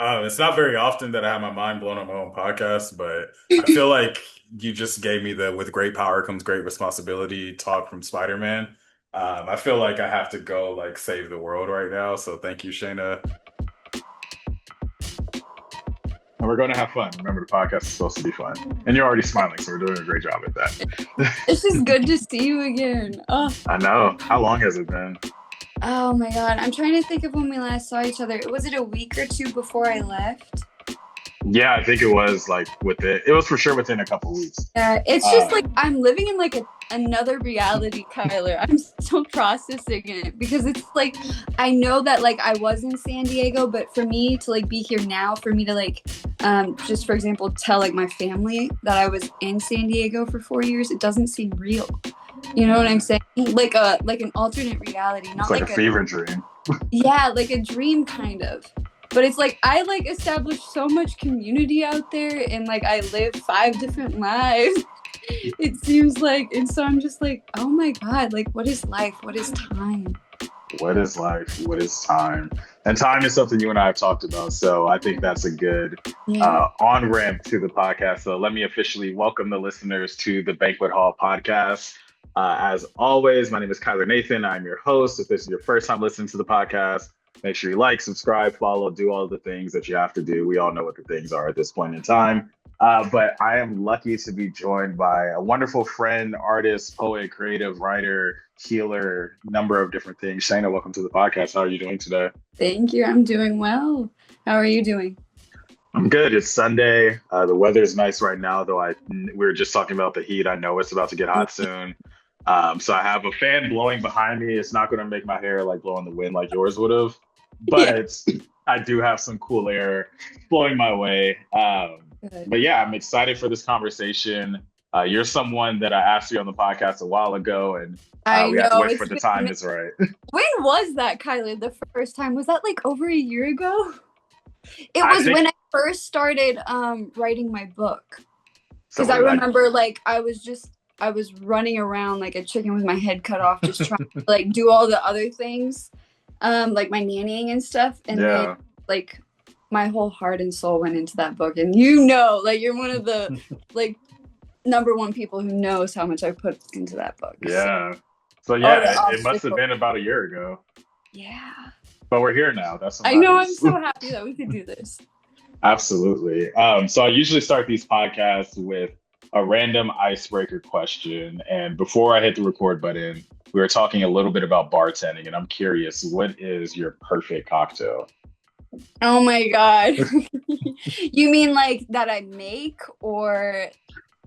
It's not very often that I have my mind blown on my own podcast, but I feel like you just gave me the with great power comes great responsibility talk from Spider-Man. I feel like I have to go like save the world right now. So thank you, Shayna. And we're going to have fun. Remember, the podcast is supposed to be fun. And you're already smiling, so we're doing a great job at that. It's just good to see you again. Oh, I know. How long has it been? oh my God. I'm trying to think of when we last saw each other. Was it a week or two before I left? Yeah, I think it was like it was for sure within a couple weeks. Yeah, it's just like Um, I'm living in like another reality, Kyler. I'm still processing it because it's like I know that like I was in San Diego, but for me to like be here now, for me to like just for example tell like my family that I was in San Diego for 4 years, it doesn't seem real. You know what I'm saying? Like an alternate reality, it's not like a like a fever dream. yeah, like a dream kind of. But it's like I like established so much community out there and like I live 5 different lives. It seems like and so I'm just like, oh my God, like what is life? What is time? What is life? What is time? And time is something you and I have talked about. So I think that's a good Yeah. on ramp to the podcast. So let me officially welcome the listeners to the Banquet Hall podcast. As always, my name is Kyler Nathan. I'm your host. If this is your first time listening to the podcast, make sure you like, subscribe, follow, do all the things that you have to do. We all know what the things are at this point in time. But I am lucky to be joined by a wonderful friend, artist, poet, creative, writer, healer, number of different things. Shana, welcome to the podcast. How are you doing today? Thank you. I'm doing well. How are you doing? I'm good. It's Sunday. The weather is nice right now, though. We were just talking about the heat. I know it's about to get hot soon. So I have a fan blowing behind me. It's not going to make my hair like blow in the wind like yours would have, Yeah. but I do have some cool air blowing my way. Good. But yeah, I'm excited for this conversation. You're someone that I asked you on the podcast a while ago, and I we have to know wait for it's the been time is right. when was that, Kyler, the first time? Was that like over a year ago? It I was when think I first started writing my book. so. Because I remember like I was running around like a chicken with my head cut off, just trying to like do all the other things, like my nannying and stuff. And then Yeah, like my whole heart and soul went into that book. And you know, like you're one of the like number one people who knows how much I put into that book. So yeah. So all the yeah, it must have obstacles. been about a year ago, Yeah. but we're here now. That's what I know I'm matters. so happy that we could do this. Absolutely. So I usually start these podcasts with a random icebreaker question. And before I hit the record button, we were talking a little bit about bartending, and I'm curious, what is your perfect cocktail? Oh my God. You mean like that I make or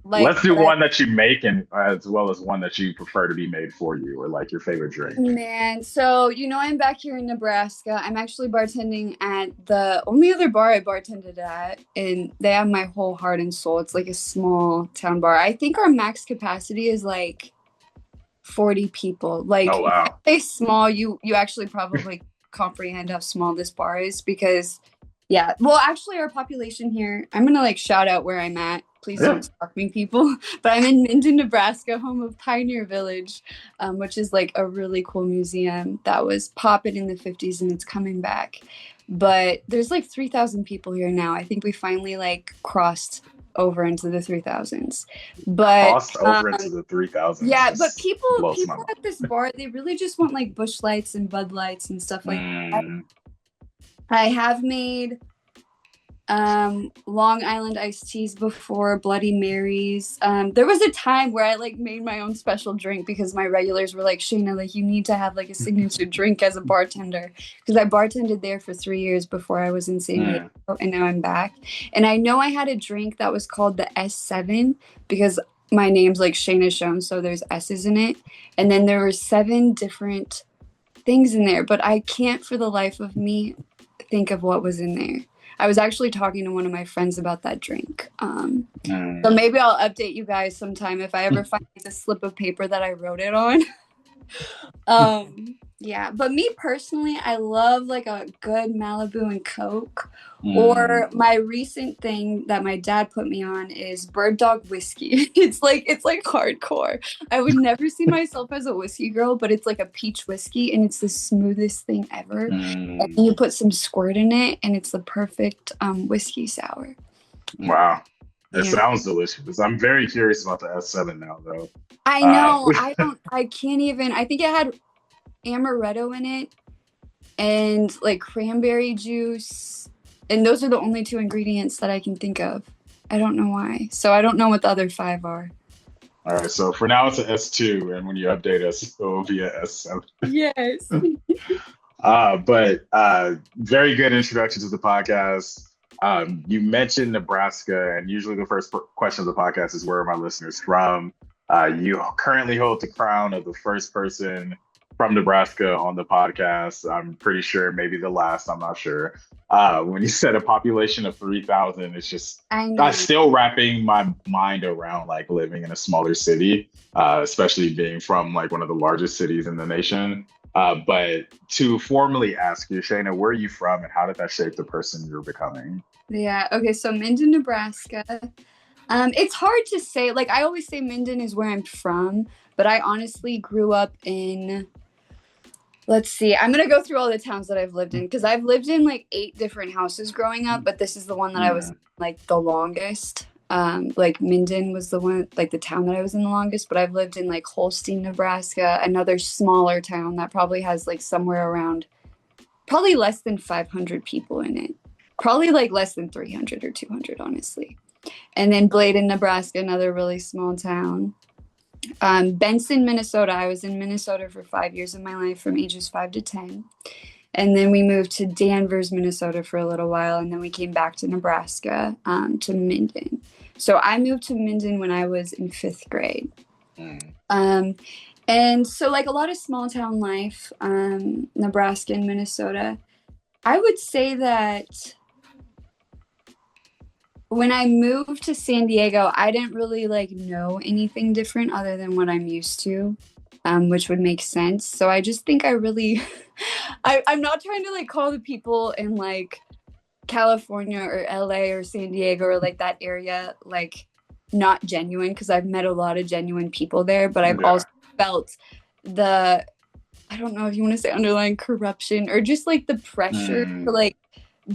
like Let's do that I one that you make, and as well as one that you prefer to be made for you, or like your favorite drink. man, so you know I'm back here in Nebraska. I'm actually bartending at the only other bar I bartended at, and they have my whole heart and soul. It's like a small town bar. I think our max capacity is like 40 people. Like Oh when I wow. say small, you actually probably comprehend how small this bar is because yeah. Well, actually our population here, I'm gonna like shout out where I'm at. Please Yeah. don't stalk me, people. But I'm in Minden, Nebraska, home of Pioneer Village, which is like a really cool museum that was popping in the 50s and it's coming back. But there's like 3,000 people here now. I think we finally like crossed over into the 3,000s. But Crossed over into the 3000s yeah, but just people blows my people mind. at this bar, they really just want like Bush Lights and Bud Lights and stuff like that. Mm, I have made Long Island iced teas before, Bloody Marys. There was a time where I like made my own special drink because my regulars were like, Shayna, like you need to have like a signature drink as a bartender. Because I bartended there for 3 years before I was in San Diego mm. and now I'm back. And I know I had a drink that was called the S7 because my name's like Shayna Schoone, so there's S's in it. And then there were 7 different things in there, but I can't for the life of me think of what was in there. I was actually talking to one of my friends about that drink. So Mm. maybe I'll update you guys sometime if I ever find like, the slip of paper that I wrote it on. Yeah, but me personally, I love like a good Malibu and Coke. Mm, Or my recent thing that my dad put me on is Bird Dog whiskey. It's like hardcore. I would never see myself as a whiskey girl, but it's like a peach whiskey and it's the smoothest thing ever. And mm, then you put some squirt in it and it's the perfect whiskey sour. wow. It Yeah. sounds delicious. I'm very curious about the S7 now, though. I Uh, know. I can't even. I think it had amaretto in it and like cranberry juice. And those are the only two ingredients that I can think of. I don't know why. So I don't know what the other five are. all right, so for now it's an S2, and when you update us, it will be a S7. Yes. But very good introduction to the podcast. You mentioned Nebraska, and usually the first question of the podcast is where are my listeners from? You currently hold the crown of the first person from Nebraska on the podcast. I'm pretty sure, maybe the last, I'm not sure. When you said a population of 3,000, it's just, I I'm know. still wrapping my mind around like living in a smaller city, especially being from like one of the largest cities in the nation. But to formally ask you, Shana, where are you from and how did that shape the person you're becoming? Yeah. Okay. So Minden, Nebraska. It's hard to say. Like I always say Minden is where I'm from, but I honestly grew up in, let's see, I'm gonna go through all the towns that I've lived in because I've lived in like 8 different houses growing up, but this is the one that I was in, Mm, like the longest. Like Minden was the one, like the town that I was in the longest, but I've lived in like Holstein, Nebraska, another smaller town that probably has like somewhere around probably less than 500 people in it. Probably like less than 300 or 200, honestly. And then Bladen, Nebraska, another really small town. Benson, Minnesota. I was in Minnesota for 5 years of my life from ages 5 to 10. And then we moved to Danvers, Minnesota for a little while. And then we came back to Nebraska to Minden. So I moved to Minden when I was in 5th grade. mm, Um, and so, like a lot of small town life, Nebraska and Minnesota, I would say that when I moved to San Diego, I didn't really like know anything different other than what I'm used to, which would make sense. So I just think I really, I'm not trying to like call the people in like California or LA or San Diego or like that area like not genuine because I've met a lot of genuine people there, but I've yeah. also felt the, I don't know if you want to say underlying corruption or just like the pressure to Mm, like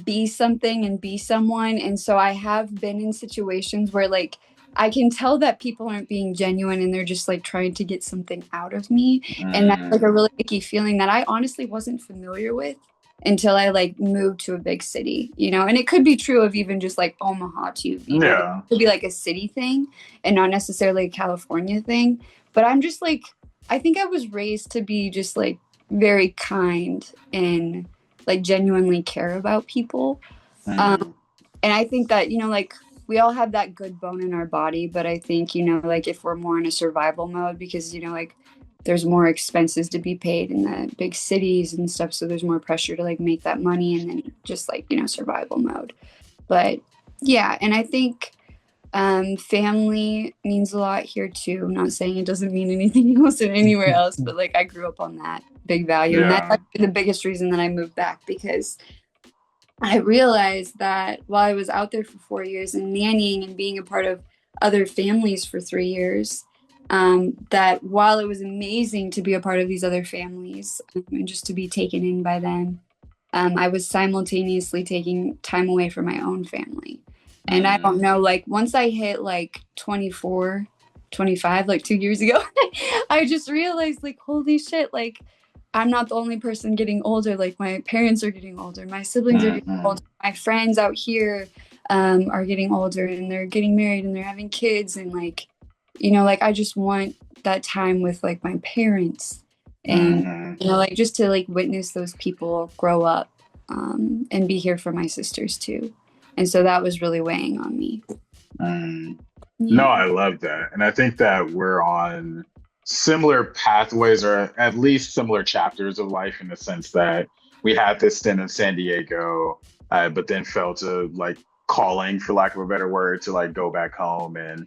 be something and be someone. And so I have been in situations where like I can tell that people aren't being genuine and they're just like trying to get something out of me. And that's like a mm, really icky feeling that I honestly wasn't familiar with until I like moved to a big city, you know, and it could be true of even just like Omaha too, you know, it yeah. could be like a city thing and not necessarily a California thing. But I'm just like, I think I was raised to be just like very kind and like genuinely care about people. Um, Mm, and I think that, you know, like we all have that good bone in our body, but I think, you know, like if we're more in a survival mode because, you know, like there's more expenses to be paid in the big cities and stuff. So there's more pressure to like make that money and then just like, you know, survival mode. But yeah, and I think family means a lot here too. I'm not saying it doesn't mean anything else or anywhere else, but like I grew up on that big value. And that's yeah. actually the biggest reason that I moved back because I realized that while I was out there for 4 years and nannying and being a part of other families for 3 years, that while it was amazing to be a part of these other families and just to be taken in by them, I was simultaneously taking time away from my own family. And I don't Mm, know, like once I hit like 24, 25, like 2 years ago, I just realized like, holy shit, like I'm not the only person getting older. Like my parents are getting older, my siblings are mm, getting older, mm, my friends out here are getting older and they're getting married and they're having kids. And like, you know, like I just want that time with like my parents and mm, you know, like just to like witness those people grow up and be here for my sisters too. And so that was really weighing on me. mm. No, Yeah. I love that. And I think that we're on similar pathways or at least similar chapters of life in the sense that we had this stint in San Diego, but then felt a like calling, for lack of a better word, to like go back home and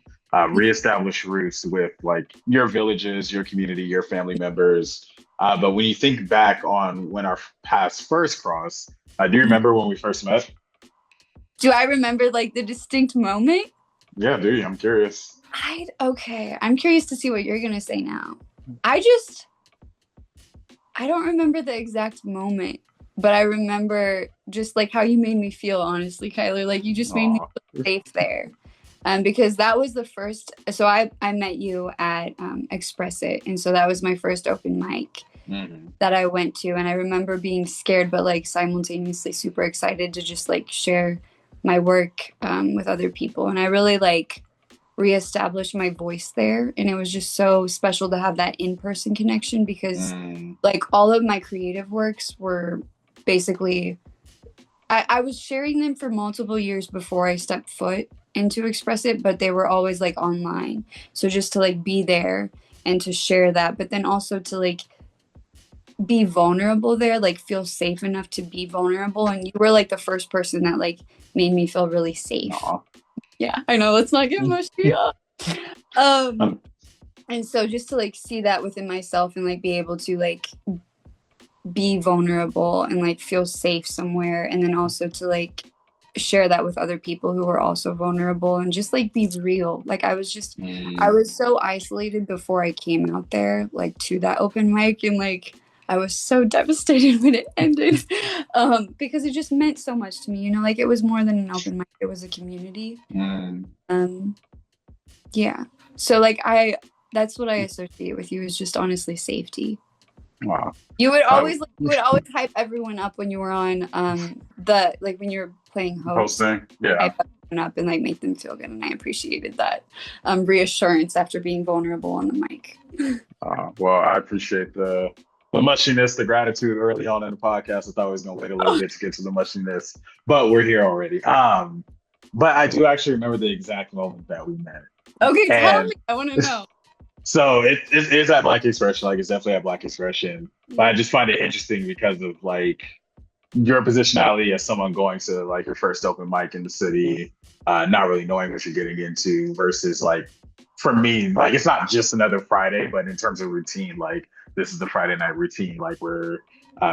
reestablish roots with like your villages, your community, your family members. But when you think back on when our paths first crossed, do you remember when we first met? Do I remember like the distinct moment? Yeah, do you? I'm curious. Okay. I'm curious to see what you're gonna say now. I just I don't remember the exact moment, but I remember just like how you made me feel, honestly, Kyler. Like you just made me Aw. feel safe there. Because that was the first. So I met you at Express It, and so that was my first open mic Mhm. that I went to, and I remember being scared, but like simultaneously super excited to just like share my work with other people, and I really like reestablished my voice there, and it was just so special to have that in-person connection because Mm, like all of my creative works were basically I was sharing them for multiple years before I stepped foot into Express It, but they were always like online. So just to like be there and to share that, but then also to like be vulnerable there, like feel safe enough to be vulnerable. And you were like the first person that like made me feel really safe. aw. Yeah, I know. Let's not get mushy. Um, Um, and so just to like see that within myself and like be able to like be vulnerable and like feel safe somewhere, and then also to like share that with other people who were also vulnerable and just like be real. Like I mm, was so isolated before I came out there like to that open mic, and like I was so devastated when it ended. Because it just meant so much to me, you know, like it was more than an open mic, it was a community. mm. um yeah, so like I that's what I associate with you, is just honestly safety. Wow. You would always hype everyone up when you were on the like when you were playing host. Hosting. Yeah. Hype everyone up and like make them feel good, and I appreciated that reassurance after being vulnerable on the mic. Well, I appreciate the mushiness, the gratitude early on in the podcast. I thought I was gonna wait a little bit to get to the mushiness, but we're here already. But I do actually remember the exact moment that we met. Okay, tell And me. I want to know. so it is at Black Expression, like it's definitely at Black Expression. But I Yeah. just find it interesting because of like your positionality as someone going to like your first open mic in the city, not really knowing what you're getting into versus like for me, like it's not just another Friday, but in terms of routine, like this is the Friday night routine, like we're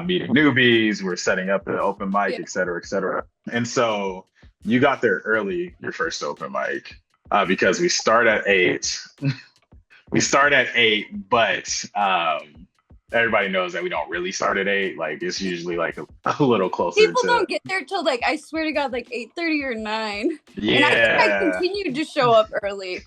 meeting newbies, we're setting up the open mic, Yeah. et cetera, et cetera. And so you got there early, your first open mic, because we start at 8. We start at 8, but everybody knows that we don't really start at 8. Like it's usually like a little closer People to don't get there till like I swear to God, like 8:30 or 9. And I think I yeah. continued to show up early.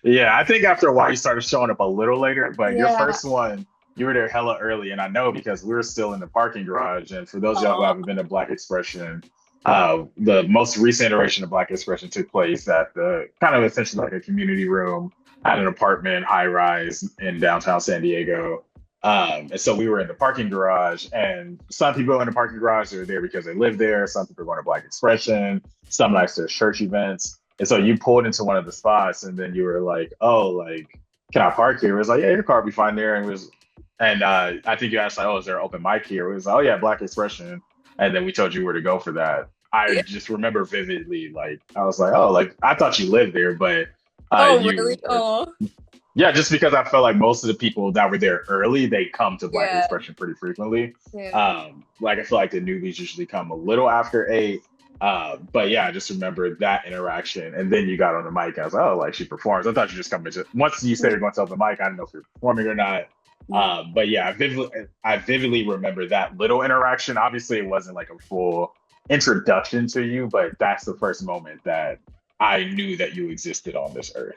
Yeah, I think after a while you started showing up a little later, but your Yeah. first one, you were there hella early, and I know because we were still in the parking garage. And for those of y'all who Oh, haven't been to Black Expression, the most recent iteration of Black Expression took place at the kind of essentially like a community room at an apartment high rise in downtown San Diego. And so we were in the parking garage, and some people in the parking garage are there because they live there. Some people are going to Black Expression. Some nights there's church events. And so you pulled into one of the spots, and then you were like, "Oh, like, can I park here?" It was like, "Yeah, your car will be fine there." And it was, and I think you asked like, "Oh, is there an open mic here?" It was, "Oh yeah, Black Expression." And then we told you where to go for that. I yeah. just remember vividly, like, I was like, "Oh, like I thought you lived there," but Oh, really? you were, Oh, yeah, just because I felt like most of the people that were there early, they come to Black yeah. Expression pretty frequently. Yeah. Like I feel like the newbies usually come a little after 8. But yeah, I just remember that interaction. And then you got on the mic. I was like, oh, like she performs. I thought you just come to once you said you're going to open mic, I didn't know if you're performing or not. Mm. But yeah, I vividly remember that little interaction. Obviously, it wasn't like a full introduction to you, but that's the first moment that I knew that you existed on this earth.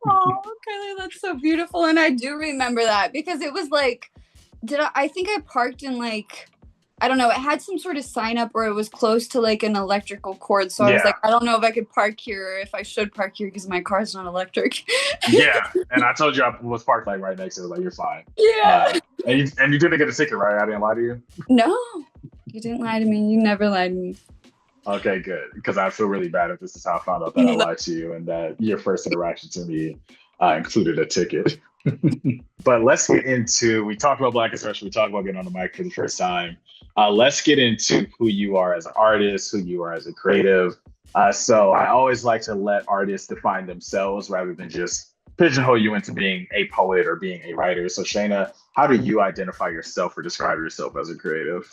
Oh, Kylie, that's so beautiful. And I do remember that because it was like, I think I parked in like, I don't know, it had some sort of sign up where it was close to like an electrical cord. So I was Yeah. like, I don't know if I could park here or if I should park here because my car's not electric. Yeah, and I told you I was parked like right next to it. Like you're fine. Yeah. And you didn't get a ticket, right? I didn't lie to you. No, you didn't lie to me. You never lied to me. Okay, good. Because I feel really bad if this is how I found out that I lied to you and that your first interaction to me included a ticket. But let's get into. We talked about Black Expression. We talked about getting on the mic for the first time. Let's get into who you are as an artist, who you are as a creative. So I always like to let artists define themselves rather than just pigeonhole you into being a poet or being a writer. So Shayna, how do you identify yourself or describe yourself as a creative?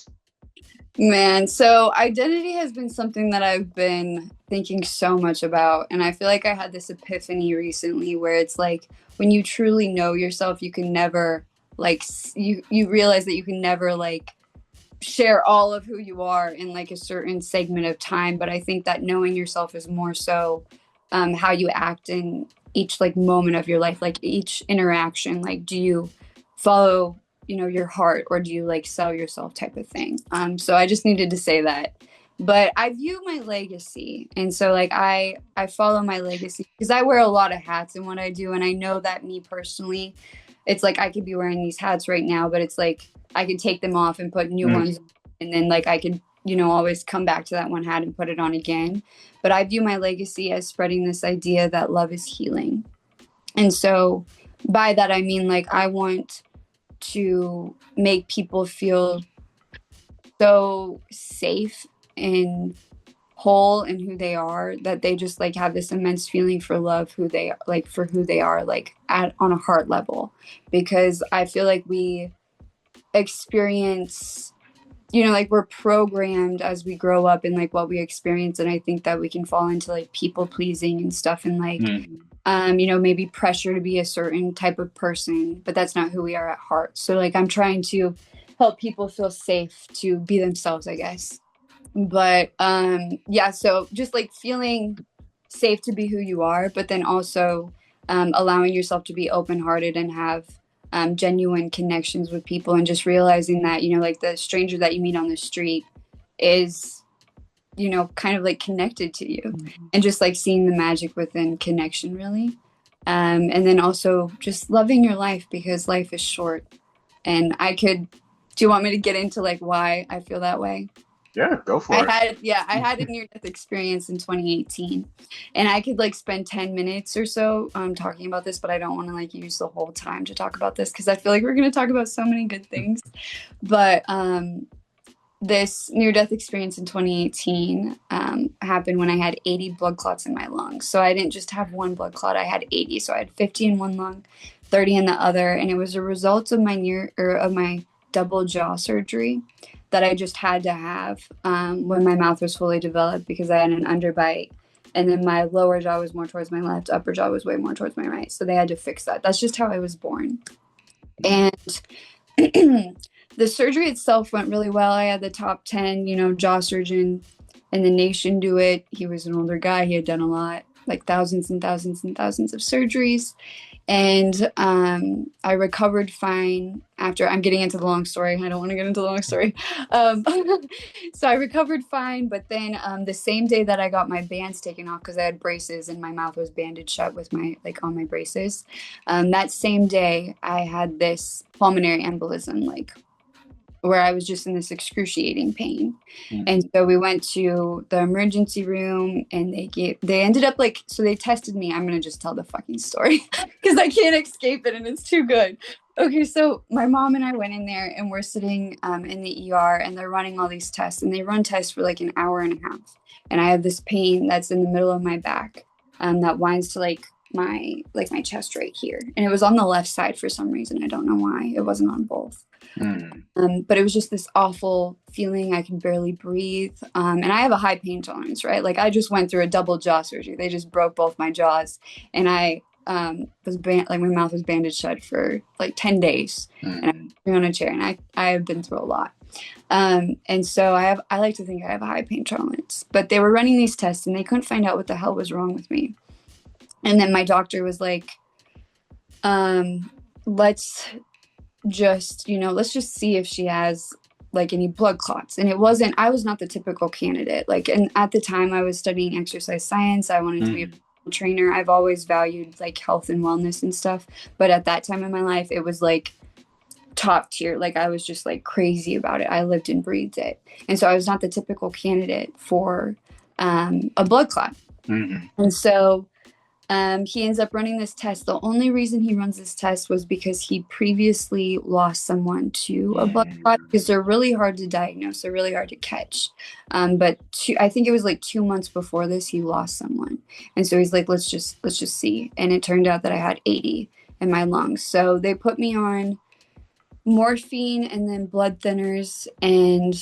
Man, so identity has been something that I've been thinking so much about. And I feel like I had this epiphany recently where it's like when you truly know yourself, you can never you realize that you can never share all of who you are in like a certain segment of time. But I think that knowing yourself is more so how you act in each like moment of your life, like each interaction. Like, do you follow, your heart, or do you like sell yourself type of thing? So I just needed to say that. But I view my legacy, and so like I follow my legacy because I wear a lot of hats in what I do, and I know that me personally, it's like I could be wearing these hats right now, but it's like I could take them off and put new ones, and then like I could, always come back to that one hat and put it on again. But I view my legacy as spreading this idea that love is healing. And so by that I mean like I want to make people feel so safe and whole in who they are, that they just like have this immense feeling for love, who they like for who they are, like at on a heart level. Because I feel like we experience, like we're programmed as we grow up in like what we experience, and I think that we can fall into like people pleasing and stuff, and like maybe pressure to be a certain type of person, but that's not who we are at heart. So like I'm trying to help people feel safe to be themselves, I guess. But yeah, so just like feeling safe to be who you are, but then also allowing yourself to be open-hearted and have genuine connections with people, and just realizing that, like the stranger that you meet on the street is, kind of like connected to you, and just like seeing the magic within connection, really. And then also just loving your life, because life is short. And do you want me to get into like why I feel that way? Yeah, go for it. I had a near death experience in 2018, and I could like spend 10 minutes or so talking about this, but I don't want to like use the whole time to talk about this because I feel like we're going to talk about so many good things. But this near death experience in 2018 happened when I had 80 blood clots in my lungs. So I didn't just have one blood clot, I had 80. So I had 50 in one lung, 30 in the other, and it was a result of my double jaw surgery that I just had to have when my mouth was fully developed, because I had an underbite, and then my lower jaw was more towards my left, upper jaw was way more towards my right. So they had to fix that. That's just how I was born. And the surgery itself went really well. I had the top 10, jaw surgeon in the nation do it. He was an older guy. He had done a lot, like thousands and thousands and thousands of surgeries. And I recovered fine after. I'm getting into the long story. I don't want to get into the long story. So I recovered fine, but then the same day that I got my bands taken off, because I had braces and my mouth was bandaged shut with my on my braces, that same day I had this pulmonary embolism, like where I was just in this excruciating pain. And so we went to the emergency room, and they ended up so they tested me. I'm going to just tell the fucking story because I can't escape it and it's too good. Okay, so my mom and I went in there, and we're sitting in the ER, and they're running all these tests, and they run tests for like an hour and a half. And I have this pain that's in the middle of my back that winds to my chest right here. And it was on the left side for some reason. I don't know why. It wasn't on both. But it was just this awful feeling. I could barely breathe. And I have a high pain tolerance, right? Like I just went through a double jaw surgery. They just broke both my jaws, and I my mouth was bandaged shut for like 10 days, and I was on a chair, and I have been through a lot. And so I like to think I have a high pain tolerance, but they were running these tests, and they couldn't find out what the hell was wrong with me. And then my doctor was like, let's just see if she has like any blood clots. And I was not the typical candidate. Like, and at the time I was studying exercise science. I wanted to be a trainer. I've always valued like health and wellness and stuff. But at that time in my life, it was like top tier. Like I was just like crazy about it. I lived and breathed it. And so I was not the typical candidate for a blood clot. And so he ends up running this test. The only reason he runs this test was because he previously lost someone to a blood clot, because they're really hard to diagnose. They're really hard to catch. But I think it was like 2 months before this, he lost someone. And so he's like, let's just see. And it turned out that I had 80 in my lungs. So they put me on morphine and then blood thinners, and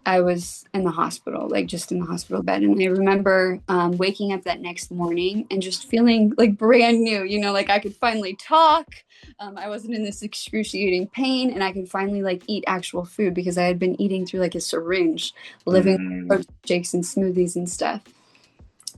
I was in the hospital, like just in the hospital bed. And I remember waking up that next morning and just feeling like brand new, like I could finally talk. I wasn't in this excruciating pain, and I could finally like eat actual food because I had been eating through like a syringe, living Mm, shakes and smoothies and stuff.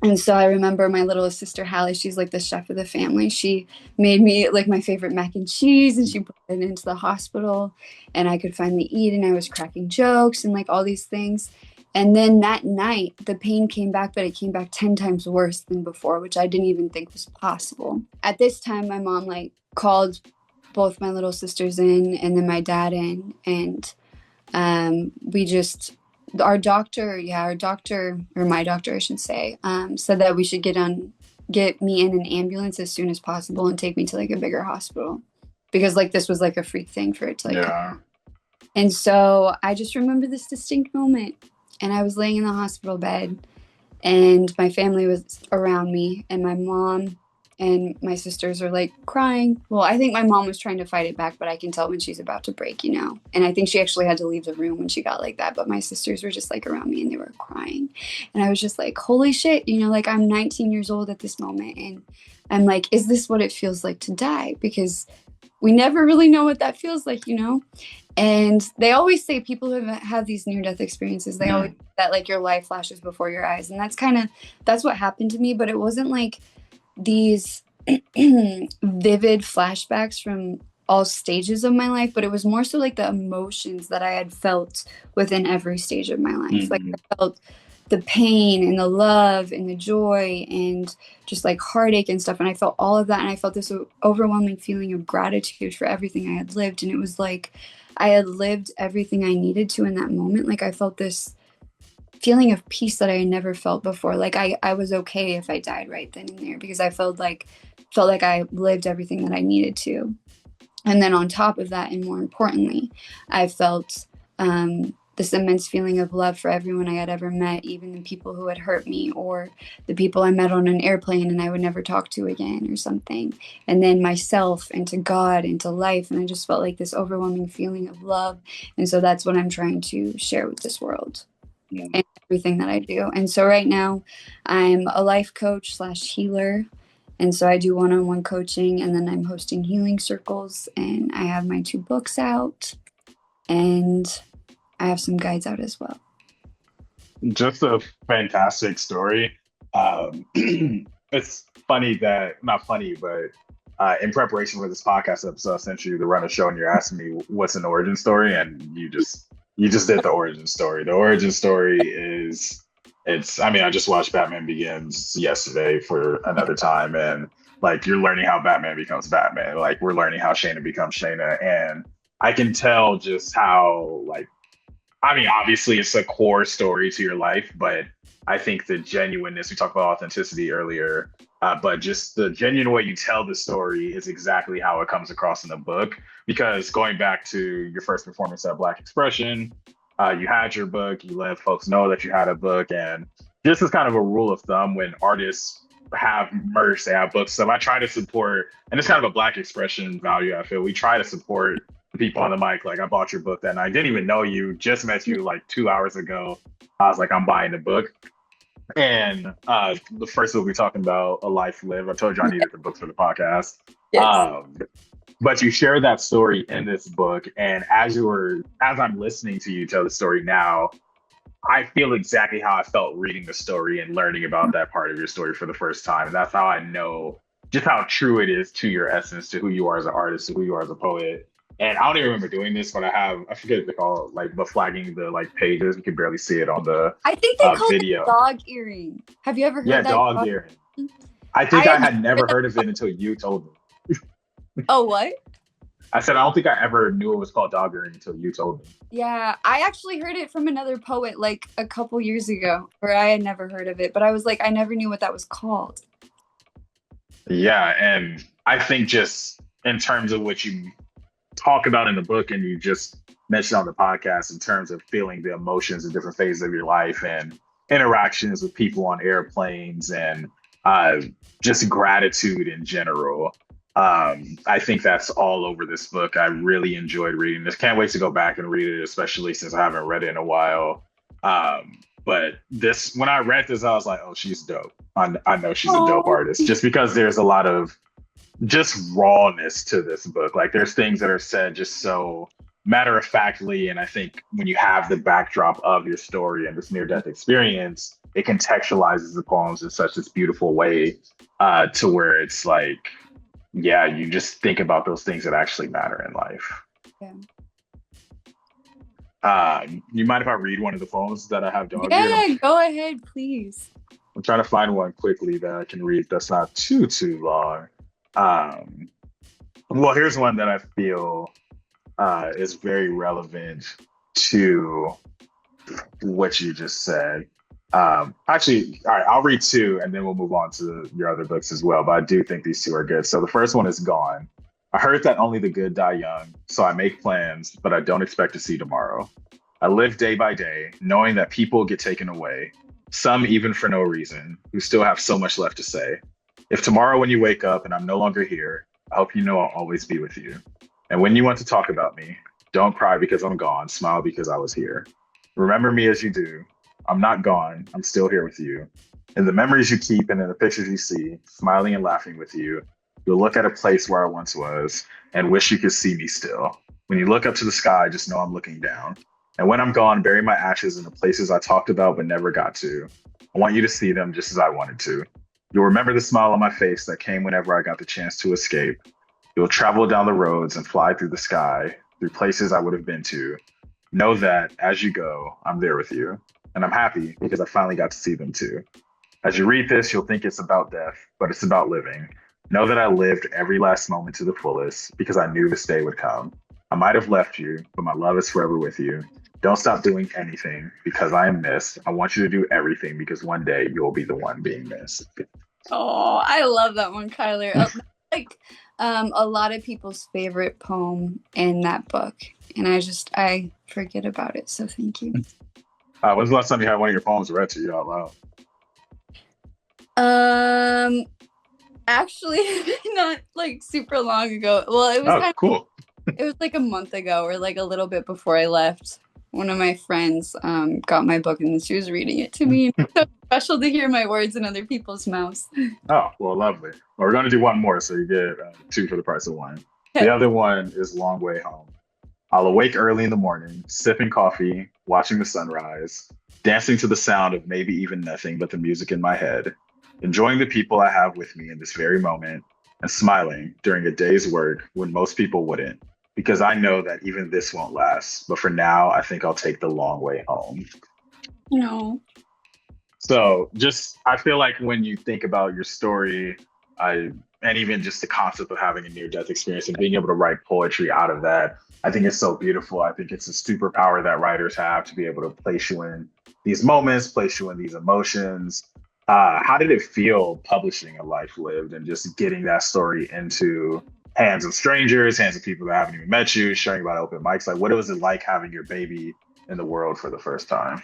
And so I remember my little sister Hallie, she's like the chef of the family. She made me like my favorite mac and cheese, and she brought it into the hospital, and I could finally eat, and I was cracking jokes and like all these things. And then that night the pain came back, but it came back 10 times worse than before, which I didn't even think was possible. At this time my mom like called both my little sisters in and then my dad in, and we just our doctor, or my doctor I should say, said that we should get me in an ambulance as soon as possible and take me to like a bigger hospital, because like this was like a freak thing for it to like come. yeah. And so I just remember this distinct moment, and I was laying in the hospital bed, and my family was around me, and my mom and my sisters are like crying. Well, I think my mom was trying to fight it back, but I can tell when she's about to break, And I think she actually had to leave the room when she got like that. But my sisters were just like around me and they were crying. And I was just like, holy shit, like I'm 19 years old at this moment. And I'm like, is this what it feels like to die? Because we never really know what that feels like. And they always say people who have these near-death experiences, they always Mm, that like your life flashes before your eyes. And that's what happened to me. But it wasn't like these vivid flashbacks from all stages of my life, but it was more so like the emotions that I had felt within every stage of my life. Like mm, I felt the pain and the love and the joy and just like heartache and stuff. And I felt all of that. And I felt this overwhelming feeling of gratitude for everything I had lived. And it was like I had lived everything I needed to in that moment. Like I felt this feeling of peace that I had never felt before. Like I was okay if I died right then and there, because I felt like I lived everything that I needed to. And then on top of that, and more importantly, I felt this immense feeling of love for everyone I had ever met, even the people who had hurt me, or the people I met on an airplane and I would never talk to again or something. And then myself, and to God, and to life. And I just felt like this overwhelming feeling of love. And so that's what I'm trying to share with this world mm. and everything that I do. And so right now I'm a life coach slash healer. And so I do one-on-one coaching, and then I'm hosting healing circles, and I have my 2 books out, and I have some guides out as well. Just a fantastic story. It's funny that, not funny, but in preparation for this podcast episode, I sent you the run of show and you're asking me what's an origin story, and you just did the origin story. The origin story is I mean, I just watched Batman Begins yesterday for another time, and like you're learning how Batman becomes Batman. Like we're learning how Shana becomes Shana, and I can tell just how like I mean, obviously, it's a core story to your life, but I think the genuineness, we talked about authenticity earlier, but just the genuine way you tell the story is exactly how it comes across in the book. Because going back to your first performance at Black Expression, you had your book, you let folks know that you had a book. And this is kind of a rule of thumb when artists have merch, they have books. So I try to support, and it's kind of a Black Expression value, I feel. We try to support the people on the mic. Like I bought your book that night. I didn't even know you, just met you like 2 hours ago. I was like, I'm buying the book. And the first book we're talking about, A Life Lived. I told you I needed the book for the podcast. Yes. But you share that story in this book. And as I'm listening to you tell the story now, I feel exactly how I felt reading the story and learning about that part of your story for the first time. And that's how I know just how true it is to your essence, to who you are as an artist, to who you are as a poet. And I don't even remember doing this, but I forget what they call it, like, but flagging the like pages. You can barely see it on the I think they call it video. dog earring. Have you ever Yeah, heard that? dog earring. I I think I had had never heard of it until you told me. Oh, what? I said, I don't think I ever knew it was called dog earring until you told me. Yeah, I actually heard it from another poet like a couple years ago, where I had never heard of it, but I was like, I never knew what that was called. Yeah, and I think just in terms of what you talk about in the book and you just mentioned on the podcast in terms of feeling the emotions in different phases of your life and interactions with people on airplanes and uh, just gratitude in general. I think that's all over this book. I really enjoyed reading this. Can't wait to go back and read it, especially since I haven't read it in a while. But this, when I read this, I was like, oh, she's dope. I know she's a dope Oh, artist just because there's a lot of just rawness to this book. Like there's things that are said just so matter of factly. And I think when you have the backdrop of your story and this near death experience, it contextualizes the poems in such this beautiful way to where it's like, yeah, you just think about those things that actually matter in life. yeah. You mind if I read one of the poems that I have dog eared? Yeah, go ahead, please. I'm trying to find one quickly that I can read that's not too long. Um, well, here's one that I feel is very relevant to what you just said. Actually, all right, I'll read two and then we'll move on to your other books as well. But I do think these two are good. So the first one is Gone. I heard that only the good die young, so I make plans, but I don't expect to see tomorrow. I live day by day, knowing that people get taken away, some even for no reason, who still have so much left to say. If tomorrow, when you wake up and I'm no longer here, I hope you know I'll always be with you. And when you want to talk about me, don't cry because I'm gone, smile because I was here. Remember me as you do. I'm not gone, I'm still here with you. In the memories you keep and in the pictures you see, smiling and laughing with you, you'll look at a place where I once was and wish you could see me still. When you look up to the sky, just know I'm looking down. And when I'm gone, bury my ashes in the places I talked about but never got to. I want you to see them just as I wanted to. You'll remember the smile on my face that came whenever I got the chance to escape. You'll travel down the roads and fly through the sky, through places I would have been to. Know that as you go, I'm there with you. And I'm happy because I finally got to see them too. As you read this, you'll think it's about death, but it's about living. Know that I lived every last moment to the fullest because I knew this day would come. I might have left you, but my love is forever with you. Don't stop doing anything because I am missed. I want you to do everything because one day you'll be the one being missed. Oh, I love that one, Kyler. Like a lot of people's favorite poem in that book. And I forget about it. So thank you. When's the last time you had one of your poems read to you out loud? Actually, not like super long ago. Well, it was Oh, cool. it was like a month ago or like a little bit before I left. One of my friends got my book and she was reading it to me. It's so special to hear my words in other people's mouths. Oh, well, lovely. Well, we're going to do one more, so you get two for the price of one. The other one is Long Way Home. I'll awake early in the morning, sipping coffee, watching the sunrise, dancing to the sound of maybe even nothing but the music in my head, enjoying the people I have with me in this very moment, and smiling during a day's work when most people wouldn't, because I know that even this won't last. But for now, I think I'll take the long way home. No. So just, I feel like when you think about your story, and even just the concept of having a near death experience and being able to write poetry out of that, I think it's so beautiful. I think it's a superpower that writers have to be able to place you in these moments, place you in these emotions. How did it feel publishing A Life Lived and just getting that story into hands of strangers, hands of people that haven't even met you, sharing about open mics? Like, what was it like having your baby in the world for the first time?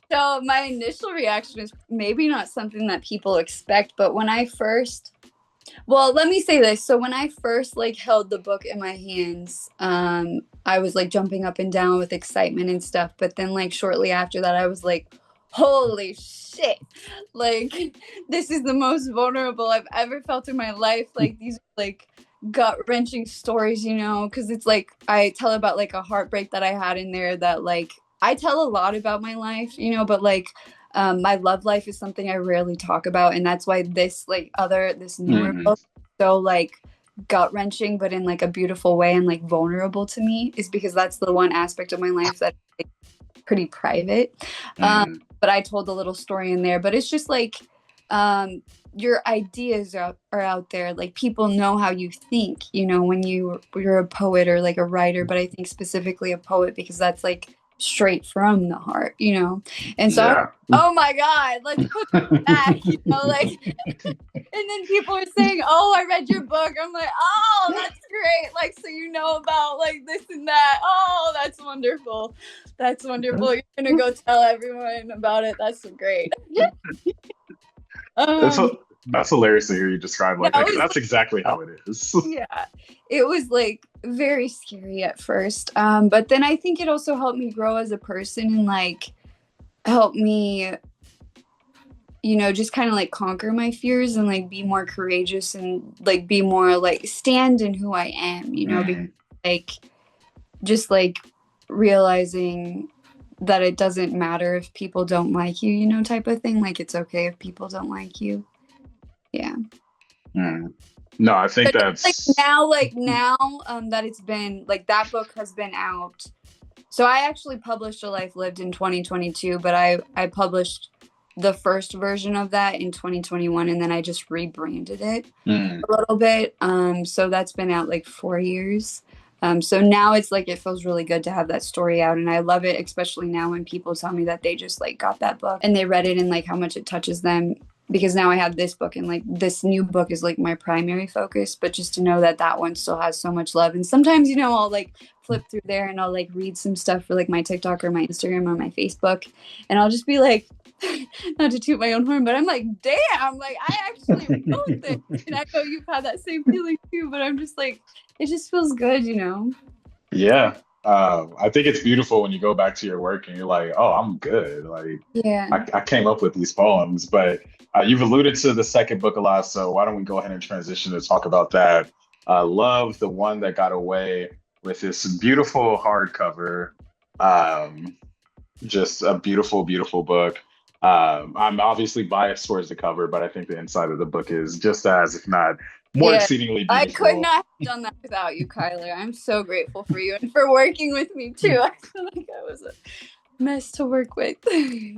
So my initial reaction is maybe not something that people expect, but well, let me say this. So when I first like held the book in my hands, I was like jumping up and down with excitement and stuff. But then like shortly after that, I was like, holy shit. Like this is the most vulnerable I've ever felt in my life. Like these like gut-wrenching stories, because it's like I tell about like a heartbreak that I had in there that like I tell a lot about my life, but like my love life is something I rarely talk about, and that's why this newer Mm-hmm. book is so like gut wrenching, but in like a beautiful way and like vulnerable to me, is because that's the one aspect of my life that's like, pretty private. Mm-hmm. But I told a little story in there, but it's just like your ideas are out there. Like people know how you think, when you're a poet or like a writer, but I think specifically a poet because that's like straight from the heart, and so Yeah. oh my god, let's put it back, like and then people are saying, oh, I read your book. I'm like, oh, that's great, like so about like this and that. Oh, that's wonderful, you're gonna go tell everyone about it. That's so great. It's um so, That's hilarious to hear you describe like That that because was that's exactly how it is. yeah, it was like very scary at first. But then I think it also helped me grow as a person and like help me, just kind of like conquer my fears and like be more courageous and like be more like stand in who I am, because Mm, like just like realizing that it doesn't matter if people don't like you, type of thing. Like it's okay if people don't like you. Yeah. mm. No, I think But like that's now that it's been like that book has been out. So I actually published A Life Lived in 2022, but I published the first version of that in 2021 and then I just rebranded it mm, a little bit. So that's been out like 4 years. So now it's like it feels really good to have that story out, and I love it, especially now when people tell me that they just like got that book and they read it and like how much it touches them. Because now I have this book and like this new book is like my primary focus, but just to know that that one still has so much love. And sometimes, I'll like flip through there and I'll like read some stuff for like my TikTok or my Instagram or my Facebook, and I'll just be like, not to toot my own horn, but I'm like, damn, like I actually wrote this. And I know you've had that same feeling too, but I'm just like, it just feels good. yeah. I think it's beautiful when you go back to your work and you're like, oh, I'm good. Like Yeah. I came up with these poems, but you've alluded to the second book a lot, so why don't we go ahead and transition to talk about that? Love, the one that got away with this beautiful hardcover. Um, just a beautiful, beautiful book. I'm obviously biased towards the cover, but I think the inside of the book is just as, if not more Yeah. exceedingly I could beautiful. not have done that without you, Kyler. I'm so grateful for you and for working with me too. I feel like I was a mess to work with.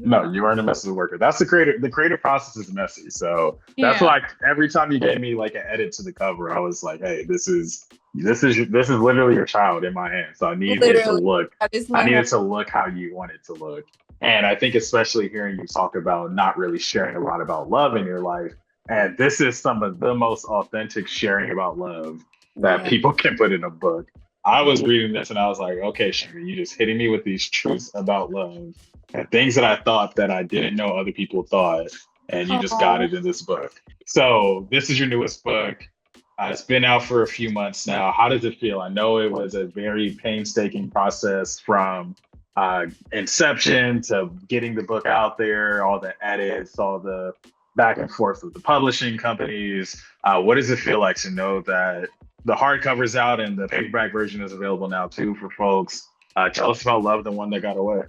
No, you aren't a messy worker. That's the creative. The creative process is messy. So that's Yeah. like every time you gave me like an edit to the cover, I was like, "Hey, this is literally your child in my hands. So I need it to Literally, look. that is I my need whole. it to look how you want it to look." And I think especially hearing you talk about not really sharing a lot about love in your life, and this is some of the most authentic sharing about love that Yeah. people can put in a book. I was reading this and I was like, okay, Shana, you just hitting me with these truths about love and things that I thought that I didn't know other people thought, and you just got Oh, it in this book. So this is your newest book. It's been out for a few months now. How does it feel? I know it was a very painstaking process from inception to getting the book out there, all the edits, all the back and forth with the publishing companies. What does it feel like to know that the hardcover's out and the paperback version is available now too for folks? Tell us about Love, the One That Got Away.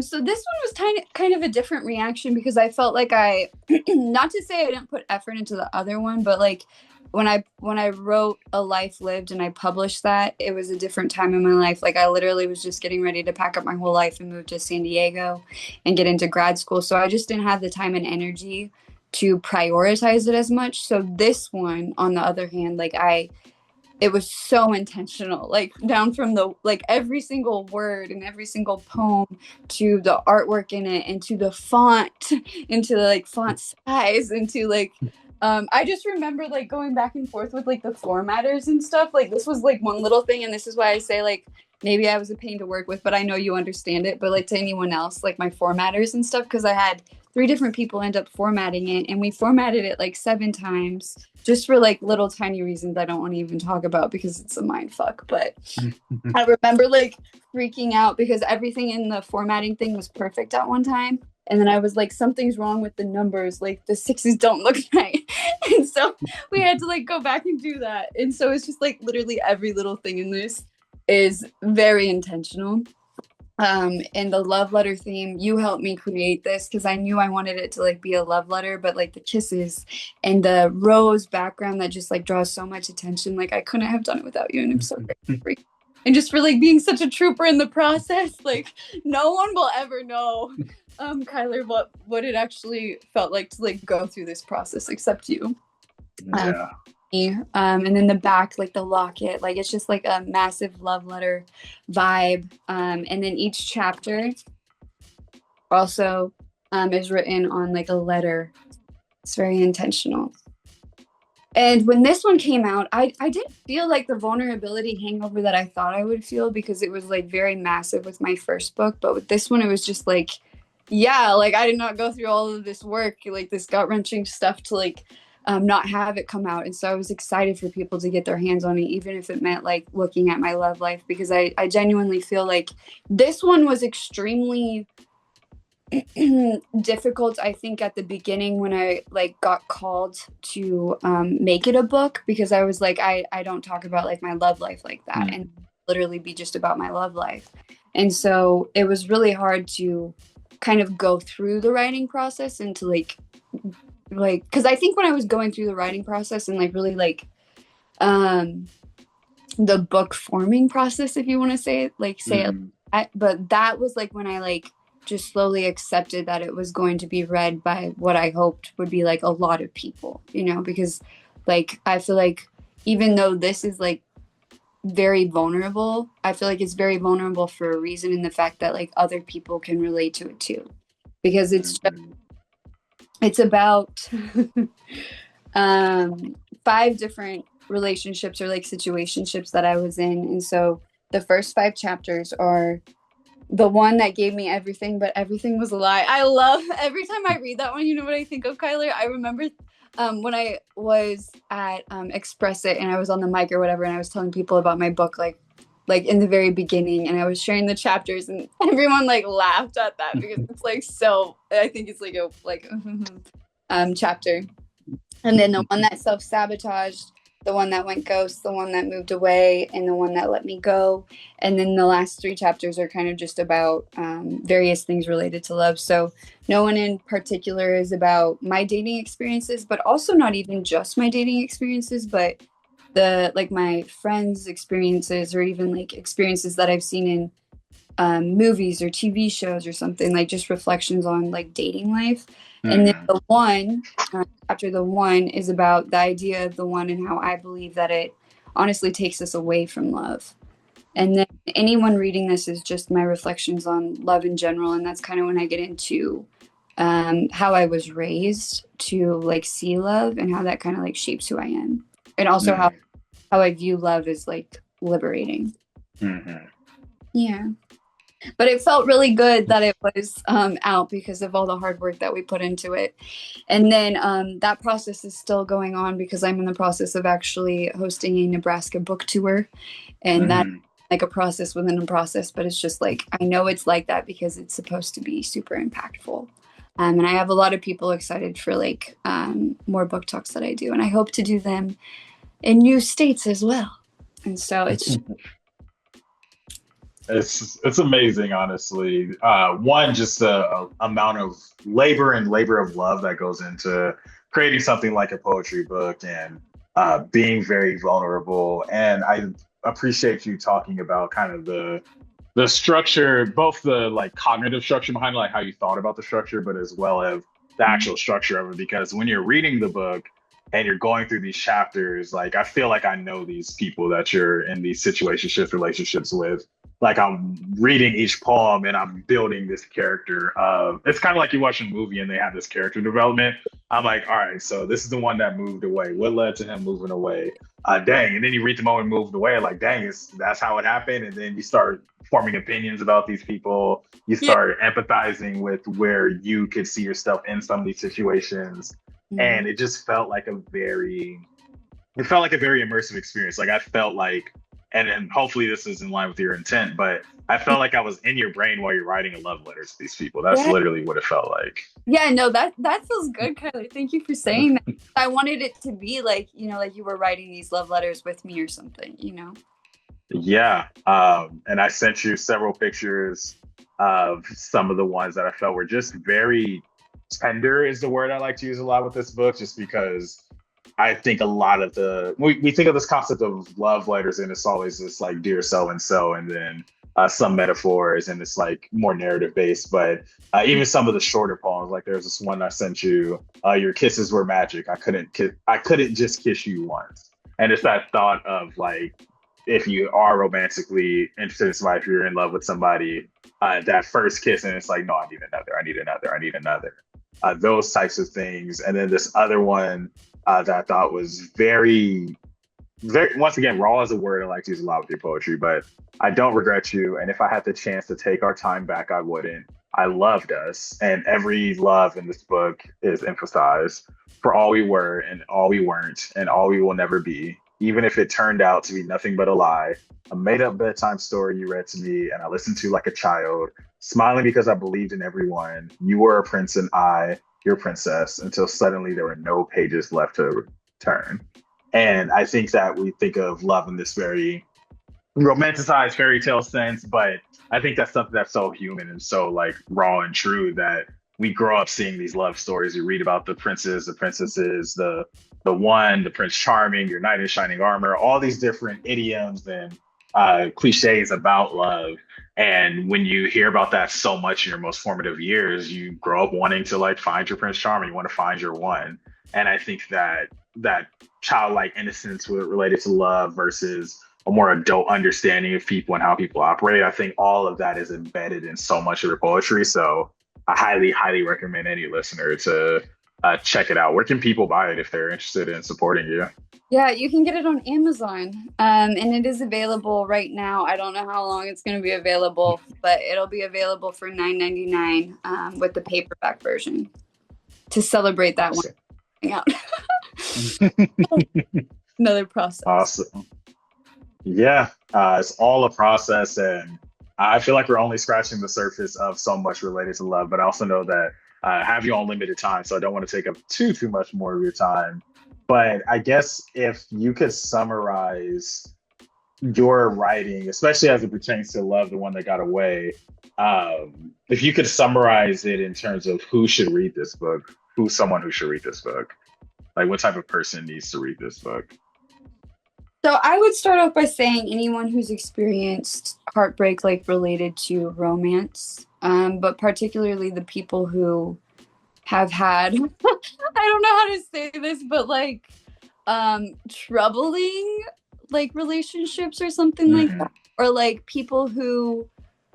so this one was kind of a different reaction because I felt like I, not to say I didn't put effort into the other one, but like when I wrote A Life Lived and I published that, it was a different time in my life. Like I literally was just getting ready to pack up my whole life and move to San Diego and get into grad school. So I just didn't have the time and energy to prioritize it as much. So this one, on the other hand, like it was so intentional, like down from the like every single word and every single poem to the artwork in it and to the font into the like font size into like I just remember like going back and forth with like the formatters and stuff. Like this was like one little thing, and this is why I say like maybe I was a pain to work with, but I know you understand it. But like to anyone else, like my formatters and stuff, because I had three different people end up formatting it, and we formatted it like 7 times just for like little tiny reasons I don't want to even talk about because it's a mind fuck. But I remember like freaking out because everything in the formatting thing was perfect at one time. And then I was like, something's wrong with the numbers. Like the sixes don't look right. And so we had to like go back and do that. And so it's just like literally every little thing in this is very intentional. And the love letter theme, you helped me create this because I knew I wanted it to like be a love letter, but like the kisses and the rose background that just like draws so much attention. Like I couldn't have done it without you, and I'm so grateful for you. And just for like being such a trooper in the process, like no one will ever know, Kyler, what it actually felt like to like go through this process except you. Um, Yeah. and then the back, like the locket, like it's just like a massive love letter vibe. And then each chapter also is written on like a letter. It's very intentional. And when this one came out, I didn't feel like the vulnerability hangover that I thought I would feel because it was like very massive with my first book. But with this one, it was just like yeah, like I did not go through all of this work, like this gut wrenching stuff to like not have it come out. And so I was excited for people to get their hands on it, even if it meant like looking at my love life, because I genuinely feel like this one was extremely difficult. I think at the beginning when I like got called to make it a book, because I was like, I don't talk about like my love life like that, and Mm, literally be just about my love life. And so it was really hard to kind of go through the writing process and to like because I think when I was going through the writing process and like really like um the book forming process, if you want to say it, like say it mhm, like that. But that was like when I like just slowly accepted that it was going to be read by what I hoped would be like a lot of people, you know, because like I feel like even though this is like very vulnerable, I feel like it's very vulnerable for a reason, in the fact that like other people can relate to it too, because mhm, it's about um 5 different relationships or like situationships that I was in. And so the first 5 chapters are the one that gave me everything, but everything was a lie. I love every time I read that one, you know what I think of, Kyler? I remember when I was at Express It and I was on the mic or whatever, and I was telling people about my book, like in the very beginning, and I was sharing the chapters, and everyone like laughed at that because it's like so. I think it's like a like chapter, and then the one that self sabotaged, the one that went ghost, the one that moved away, and the one that let me go. And then the last 3 chapters are kind of just about various things related to love. So no one in particular is about my dating experiences, but also not even just my dating experiences, but the like my friends' experiences, or even like experiences that I've seen in movies or TV shows or something, like just reflections on like dating life. And then mhm, the one, after the one, is about the idea of the one and how I believe that it honestly takes us away from love. And then anyone reading this is just my reflections on love in general. And that's kind of when I get into how I was raised to like see love and how that kind of like shapes who I am. And also mhm, how I view love is like liberating. mhm. Yeah. But it felt really good that it was out because of all the hard work that we put into it. And then that process is still going on because I'm in the process of actually hosting a Nebraska book tour. And that's Mhm. like a process within a process, but it's just like, I know it's like that because it's supposed to be super impactful. And I have a lot of people excited for like more book talks that I do. And I hope to do them in new states as well. And so it's, It's amazing, honestly. One, just the amount of labor and labor of love that goes into creating something like a poetry book and being very vulnerable. And I appreciate you talking about kind of the structure, both the like cognitive structure behind like how you thought about the structure, but as well as the actual structure of it. Because when you're reading the book and you're going through these chapters, like I feel like I know these people that you're in these situationships, relationships with. Like I'm reading each poem and I'm building this character. It's kind of like you watch a movie and they have this character development. I'm like, all right, so this is the one that moved away. What led to him moving away? Dang. And then you read the moment moved away, like, dang, that's how it happened. And then you start forming opinions about these people. You yeah. start empathizing with where you could see yourself in some of these situations. Mhm. And it felt like a very immersive experience. Like I felt like, and hopefully this is in line with your intent, but I felt like I was in your brain while you're writing a love letter to these people. That's Yeah. literally what it felt like. Yeah, no, that feels good, Kylie. Thank you for saying that. I wanted it to be like, you know, like you were writing these love letters with me or something, you know? Yeah. And I sent you several pictures of some of the ones that I felt were just very tender, is the word I like to use a lot with this book, just because I think a lot of we think of this concept of love letters and it's always this like dear so and then some metaphors and it's like more narrative based. But even some of the shorter poems, like there's this one I sent you, your kisses were magic. I couldn't just kiss you once. And it's that thought of like if you are romantically interested in somebody, if you're in love with somebody, that first kiss and it's like, no, I need another, I need another, I need another. Those types of things. And then this other one that I thought was very, once again, raw is a word I like to use a lot with your poetry, but I don't regret you. And if I had the chance to take our time back, I wouldn't. I loved us, and every love in this book is emphasized for all we were and all we weren't and all we will never be, even if it turned out to be nothing but a lie, a made up bedtime story you read to me and I listened to like a child, smiling because I believed in everyone. You were a prince and I, your princess, until suddenly there were no pages left to turn. And I think that we think of love in this very romanticized fairy tale sense, but I think that's something that's so human and so like raw and true that we grow up seeing these love stories. We read about the princes, the princesses, the one, the Prince Charming, your knight in shining armor, all these different idioms and cliches about love. And when you hear about that so much in your most formative years, you grow up wanting to like find your Prince Charming, you want to find your one. And I think that that childlike innocence related to love versus a more adult understanding of people and how people operate. I think all of that is embedded in so much of your poetry. So I highly, highly recommend any listener to check it out. Where can people buy it if they're interested in supporting you? Yeah, you can get it on Amazon. And it is available right now. I don't know how long it's going to be available, but it'll be available for $9.99 with the paperback version to celebrate that one Awesome. out. Another process. Awesome. Yeah, it's all a process, and I feel like we're only scratching the surface of so much related to love. But I also know that I have you on limited time, so I don't want to take up too much more of your time. But I guess if you could summarize your writing, especially as it pertains to love, the one that got away, if you could summarize it in terms of who should read this book, who's someone who should read this book, like what type of person needs to read this book? So I would start off by saying anyone who's experienced heartbreak, like related to romance, but particularly the people who have had, I don't know how to say this, but like troubling like relationships or something like Hmm. that, or like people who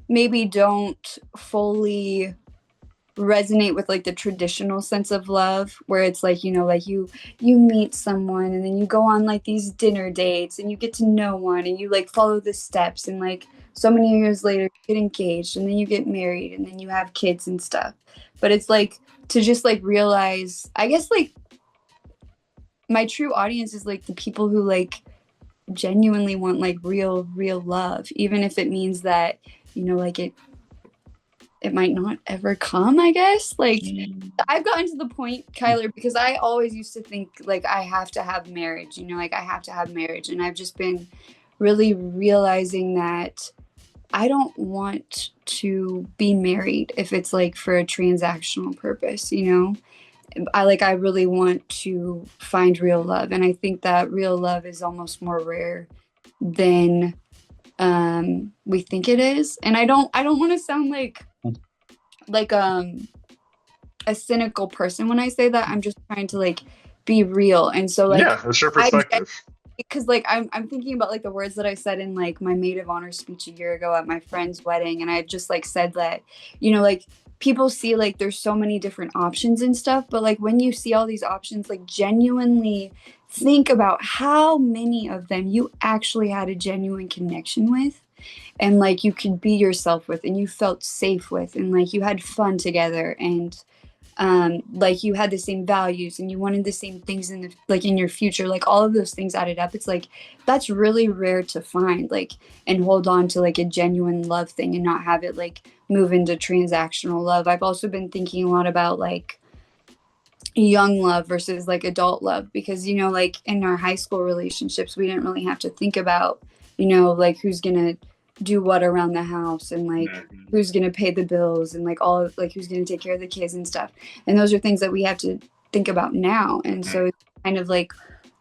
maybe don't fully resonate with like the traditional sense of love where it's like, like you meet someone and then you go on like these dinner dates and you get to know one and you like follow the steps and like so many years later you get engaged and then you get married and then you have kids and stuff. But it's like to just like realize, I guess like my true audience is like the people who like genuinely want like real love, even if it means that, like it might not ever come, I guess. Like I've gotten to the point, Kyler, because I always used to think like I have to have marriage, like I have to have marriage. And I've just been really realizing that I don't want to be married if it's like for a transactional purpose. I really want to find real love. And I think that real love is almost more rare than we think it is. And I don't want to sound like a cynical person when I say that. I'm just trying to like be real. And so like Yeah, that's your I perspective. because like I'm thinking about like the words that I said in like my maid of honor speech a year ago at my friend's wedding, and I just like said that, like people see like there's so many different options and stuff, but like when you see all these options, like genuinely think about how many of them you actually had a genuine connection with and like you could be yourself with and you felt safe with and like you had fun together and like you had the same values and you wanted the same things in the like in your future, like all of those things added up. It's like that's really rare to find, like, and hold on to like a genuine love thing and not have it like move into transactional love. I've also been thinking a lot about like young love versus like adult love because like in our high school relationships we didn't really have to think about like who's gonna do what around the house and like Mhm. who's gonna pay the bills and like all of like who's gonna take care of the kids and stuff, and those are things that we have to think about now. And so it's kind of like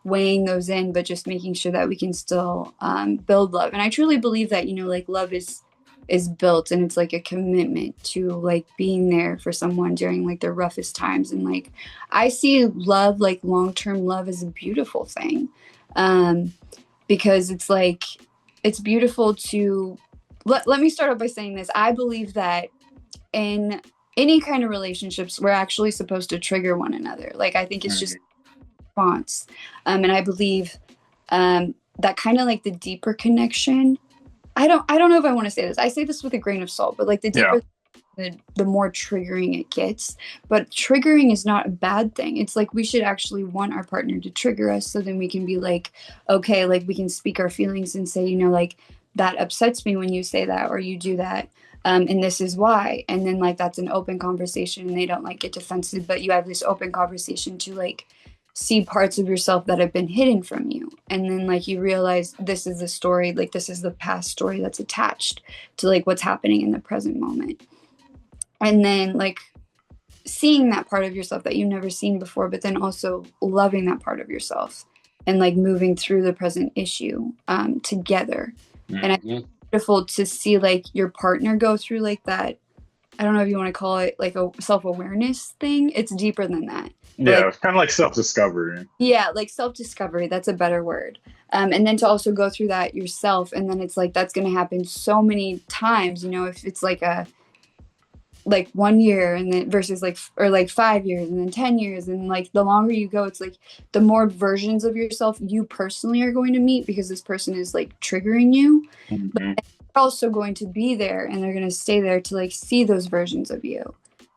weighing those in but just making sure that we can still build love. And I truly believe that like love is built and it's like a commitment to like being there for someone during like their roughest times. And like I see love, like long-term love, as a beautiful thing, um because it's like it's beautiful to let me start off by saying this. I believe that in any kind of relationships we're actually supposed to trigger one another. Like I think it's just response. And I believe that kind of like the deeper connection, I don't know if I want to say this. I say this with a grain of salt, but like the Yeah. deeper the more triggering it gets. But triggering is not a bad thing. It's like we should actually want our partner to trigger us so then we can be like, okay, like we can speak our feelings and say, like that upsets me when you say that or you do that. And this is why. And then like that's an open conversation and they don't like get defensive, but you have this open conversation to like see parts of yourself that have been hidden from you. And then like you realize this is the story, like this is the past story that's attached to like what's happening in the present moment. And then like seeing that part of yourself that you've never seen before, but then also loving that part of yourself and like moving through the present issue together. And I think it's beautiful to see like your partner go through like that. I don't know if you want to call it like a self-awareness thing. It's deeper than that. But Yeah, like, it's kind of like self-discovery. yeah, like self-discovery, that's a better word. And then to also go through that yourself. And then it's like that's going to happen so many times, if it's like 1 year and then versus like or like 5 years and then 10 years and like the longer you go, it's like the more versions of yourself you personally are going to meet because this person is like triggering you, but Hmm. they're also going to be there and they're going to stay there to like see those versions of you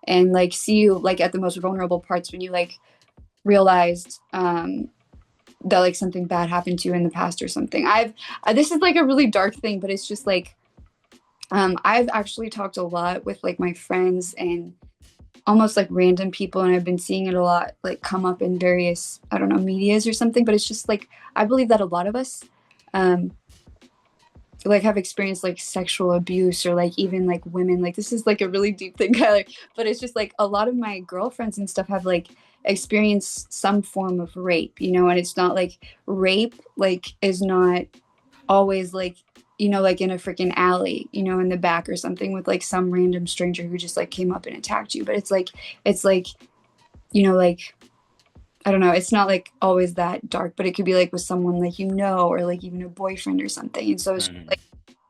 and like see you like at the most vulnerable parts when you like realized that like something bad happened to you in the past or something. This is like a really dark thing, but it's just like I've actually talked a lot with like my friends and almost like random people, and I've been seeing it a lot like come up in various, I don't know, medias or something. But it's just like I believe that a lot of us um, like have experienced like sexual abuse or like even like women. Like this is like a really deep thing, Kyler. But it's just like a lot of my girlfriends and stuff have like experienced some form of rape, and it's not like rape like is not always like like in a freaking alley, in the back or something with like some random stranger who just like came up and attacked you. But it's like like I don't know, it's not like always that dark, but it could be like with someone like or like even a boyfriend or something. And so it's Mhm. like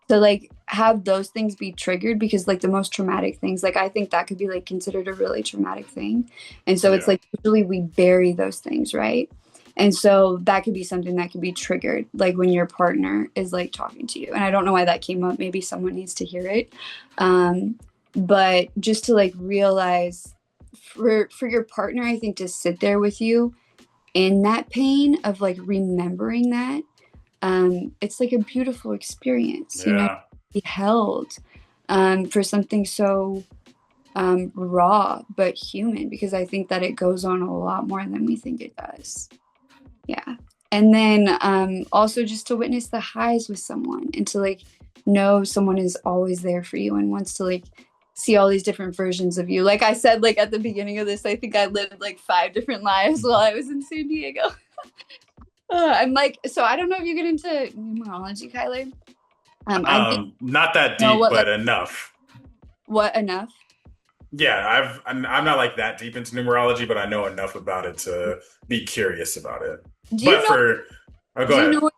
to like have those things be triggered because like the most traumatic things, like I think that could be like considered a really traumatic thing. And so it's Yeah. like usually we bury those things, right? And so that could be something that could be triggered like when your partner is like talking to you. And I don't know why that came up, maybe someone needs to hear it. But just to like realize for your partner, I think to sit there with you in that pain of like remembering that, it's like a beautiful experience, Yeah. be held for something so raw but human, because I think that it goes on a lot more than we think it does. Yeah. And then also just to witness the highs with someone and to like know someone is always there for you and wants to like see all these different versions of you. Like I said, like at the beginning of this, I think I lived like 5 different lives while I was in San Diego. I'm like, so I don't know if you get into numerology, Kyler. I did Not that know deep, what like but enough. what enough. Yeah, I'm not like that deep into numerology, but I know enough about it to be curious about it. Do you But know? oh, Do go you know ahead. what?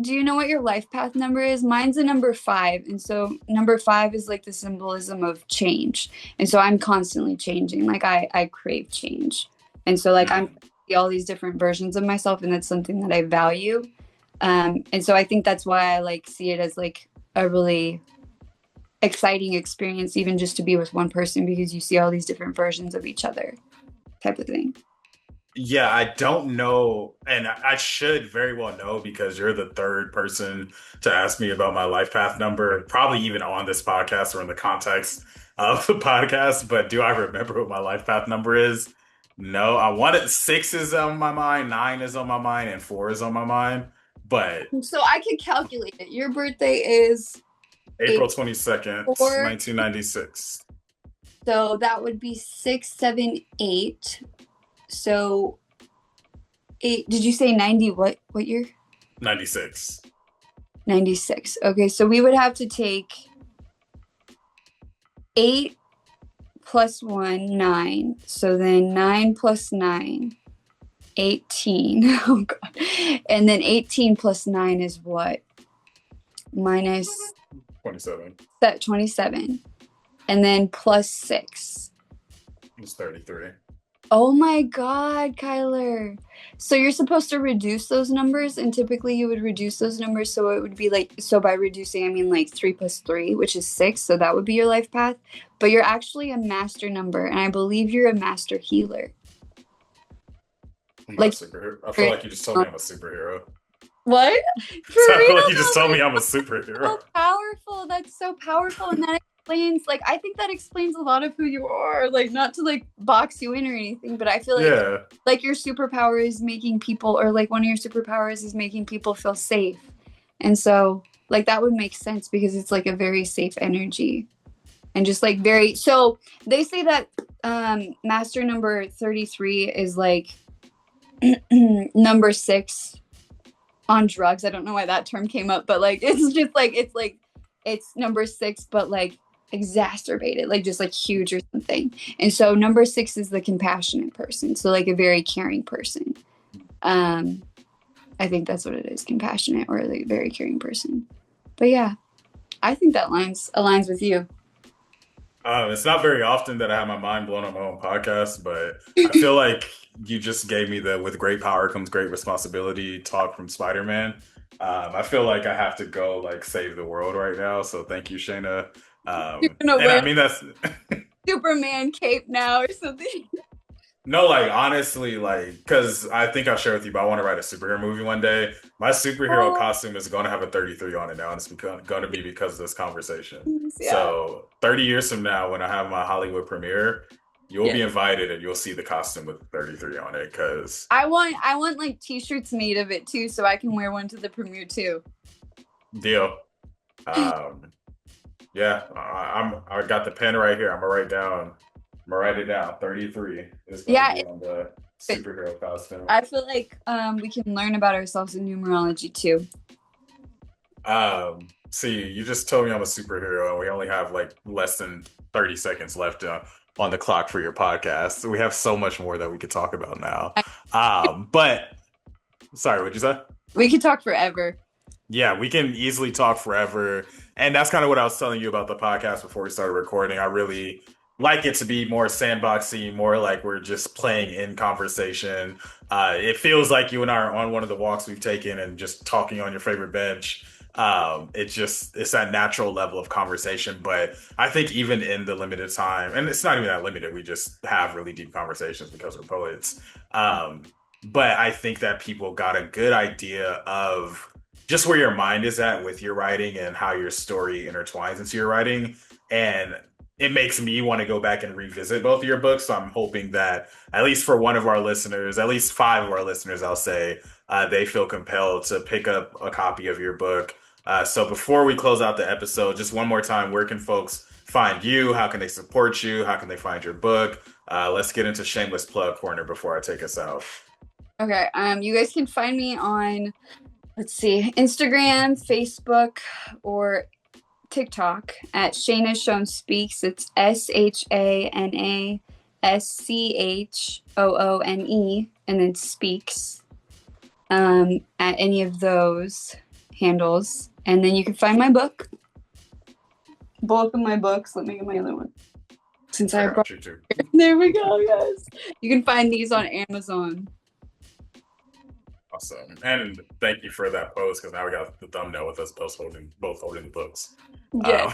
Do you know what your life path number is? Mine's a number 5, and so number 5 is like the symbolism of change, and so I'm constantly changing. Like I crave change, and so like I'm Mm. see all these different versions of myself, and that's something that I value. And so I think that's why I like see it as like a really exciting experience, even just to be with one person because you see all these different versions of each other, type of thing. Yeah, I don't know, and I should very well know because you're the third person to ask me about my life path number, probably even on this podcast or in the context of the podcast. But do I remember what my life path number is? No, I wanted 6 is on my mind, 9 is on my mind, and 4 is on my mind. But So I can calculate it. Your birthday is April April 22nd, 4, 1996, so that would be 6, 7, 8. So eight. Did you say 90? What year? 96. 96. Okay, so we would have to take 8 plus 1, 9. So then 9 plus 9, 18. Oh god. And then 18 plus 9 is what? Minus 27 that 27. And then plus 6. is 33. Oh my God, Kyler. So you're supposed to reduce those numbers, and typically you would reduce those numbers so it would be like, so by reducing, I mean like 3 plus 3, which is 6. So that would be your life path. But you're actually a master number, and I believe you're a master healer. I'm not a Like, superhero. I feel like you just told me I'm a superhero. what? For So I feel real like you just though, told like, me I'm a superhero. so powerful. That's so powerful. And that explains, like, I think that explains a lot of who you are. Like, not to like box you in or anything, but I feel Yeah. like your superpower is making people, or like one of your superpowers is making people feel safe. And so, like, that would make sense because it's like a very safe energy. And just like very, so they say that master number 33 is like number 6 on drugs. I don't know why that term came up, but like it's just like it's number 6, but like exacerbated, like just like huge or something. And so number 6 is the compassionate person, so like a very caring person. Um, I think that's what it is, compassionate or like very caring person. But yeah, I think that aligns with you. It's not very often that I have my mind blown on my own podcast, but I feel like you just gave me the with great power comes great responsibility talk from Spider-Man. I feel like I have to go like save the world right now. So thank you, Shayna. You're gonna And wear I mean that's Superman cape now or something. no, like honestly, like because I think I'll share with you, but I want to write a superhero movie one day. My superhero Oh, costume is going to have a 33 on it now, and it's going to be because of this conversation. yeah. So 30 years from now, when I have my Hollywood premiere, you'll Yeah. be invited and you'll see the costume with 33 on it. Because I want like t-shirts made of it too, so I can wear one to the premiere too. deal. Um, yeah, I got the pen right here. I'm gonna write down. I'm gonna write it down. 33 is going to Yeah, be on the superhero costume. I feel like we can learn about ourselves in numerology too. See, you just told me I'm a superhero, and we only have like less than 30 seconds left on the clock for your podcast. So we have so much more that we could talk about now. But sorry, what'd you say? We could talk forever. Yeah, we can easily talk forever. And that's kind of what I was telling you about the podcast before we started recording. I really like it to be more sandboxy, more like we're just playing in conversation. It feels like you and I are on one of the walks we've taken and just talking on your favorite bench. It's that natural level of conversation. But I think even in the limited time, and it's not even that limited, we just have really deep conversations because we're poets. Um, but I think that people got a good idea of just where your mind is at with your writing and how your story intertwines into your writing. And it makes me want to go back and revisit both of your books. So I'm hoping that at least for one of our listeners, at least 5 of our listeners, I'll say, they feel compelled to pick up a copy of your book. So before we close out the episode, just one more time, where can folks find you? How can they support you? How can they find your book? Let's get into shameless plug corner before I take us out. Okay. You guys can find me on, let's see, Instagram, Facebook, or TikTok at Shana Schoone Speaks. It's SHANASCHOONE and then Speaks at any of those handles. And then you can find my book. Both of my books. Let me get my other one. Since I brought you too. there we go, yes. You can find these on Amazon. Awesome. And thank you for that post because now we got the thumbnail with us both holding the books. Yeah.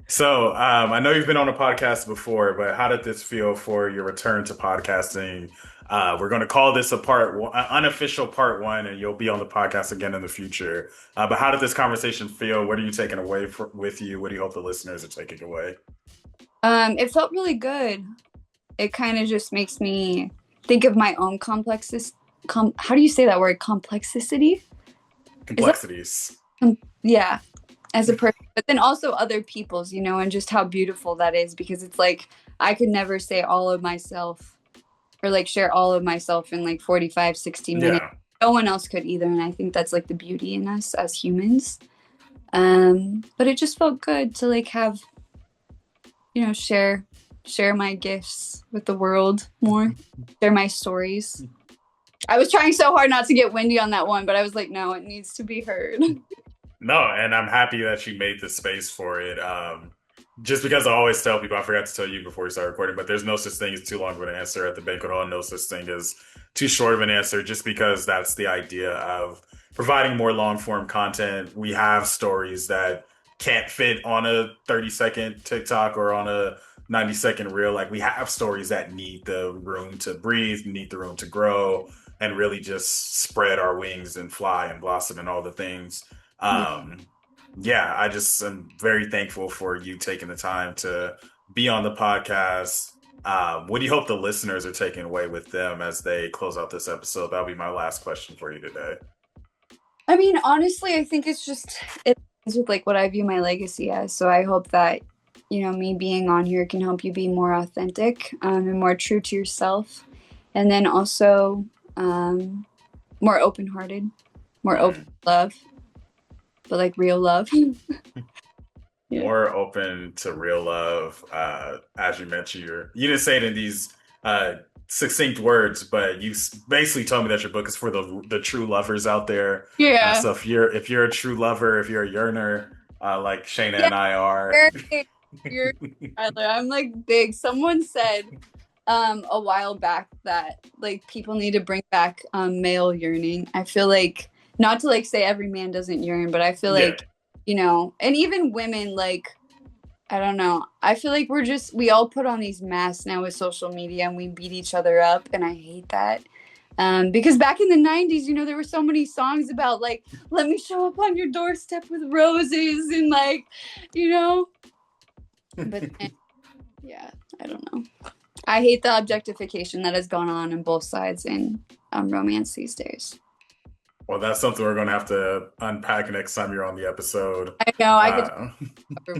So I know you've been on a podcast before, but how did this feel for your return to podcasting? We're going to call this unofficial part 1, and you'll be on the podcast again in the future. But how did this conversation feel? What are you taking away with you? What do you hope the listeners are taking away? It felt really good. It kind of just makes me think of my own complexes. How do you say that word? Complexicity? Complexities. Yeah, as a person, but then also other people's, and just how beautiful that is, because it's like I could never say all of myself or like share all of myself in like 45, 60 minutes. Yeah. No one else could either. And I think that's like the beauty in us as humans. But it just felt good to like have, share my gifts with the world more, share my stories. I was trying so hard not to get windy on that one, but I was like, no, it needs to be heard. No, and I'm happy that you made the space for it. just because I always tell people, I forgot to tell you before we start recording, but there's no such thing as too long of an answer at the banquet hall, no such thing as too short of an answer, just because that's the idea of providing more long form content. We have stories that can't fit on a 30-second TikTok or on a 90-second reel. Like we have stories that need the room to breathe, need the room to grow, and really just spread our wings and fly and blossom and all the things. Yeah. Um, yeah, I just am very thankful for you taking the time to be on the podcast. What do you hope the listeners are taking away with them as they close out this episode? That'll be my last question for you today. I mean, honestly, I think it is with like what I view my legacy as. So I hope that, me being on here can help you be more authentic, and more true to yourself. And then also, more open hearted, more open Mm. love, but like real love. Yeah. More open to real love. As you mentioned, you didn't say it in these uh, succinct words, but you basically told me that your book is for the true lovers out there. Yeah. So if you're a true lover, if you're a yearner, like Shayna Yeah. and I are. You're, Tyler. I'm like big. Someone said a while back that like people need to bring back male yearning. I feel like not to like say every man doesn't yearn, but I feel Yeah. like, and even women, like, I don't know. I feel like we all put on these masks now with social media and we beat each other up, and I hate that. Because back in the 90s, there were so many songs about like, let me show up on your doorstep with roses and like, you know, but then, yeah, I don't know. I hate the objectification that has gone on both sides in romance these days. Well, that's something we're going to have to unpack next time you're on the episode. I know I could. Uh,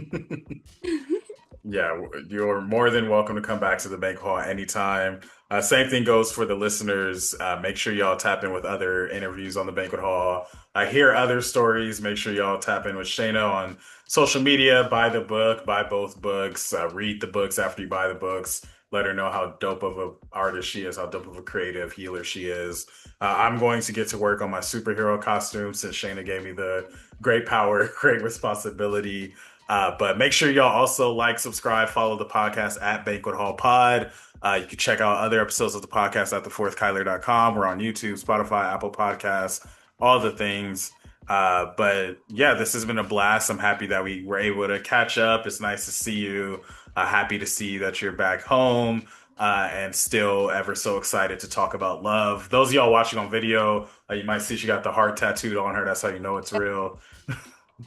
yeah, you're more than welcome to come back to the bank hall anytime. Same thing goes for the listeners. Make sure y'all tap in with other interviews on the banquet hall. I hear other stories. Make sure y'all tap in with Shayna on social media. Buy the book, buy both books, read the books after you buy the books. Let her know how dope of an artist she is, how dope of a creative healer she is. I'm going to get to work on my superhero costume since Shayna gave me the great power, great responsibility. But make sure y'all also like, subscribe, follow the podcast at Banquet Hall Pod. You can check out other episodes of the podcast at thefourthkyler.com. We're on YouTube, Spotify, Apple Podcasts, all the things. But yeah, this has been a blast. I'm happy that we were able to catch up. It's nice to see you. Happy to see that you're back home and still ever so excited to talk about love. Those of y'all watching on video, you might see she got the heart tattooed on her. That's how you know it's real.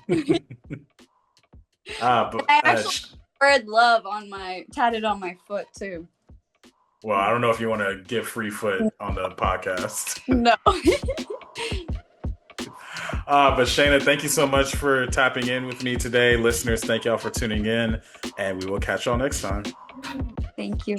But I actually spread love tatted on my foot too. well, I don't know if you want to give free foot on the podcast. No. But Shayna, thank you so much for tapping in with me today. Listeners, thank y'all for tuning in, and we will catch y'all next time. Thank you.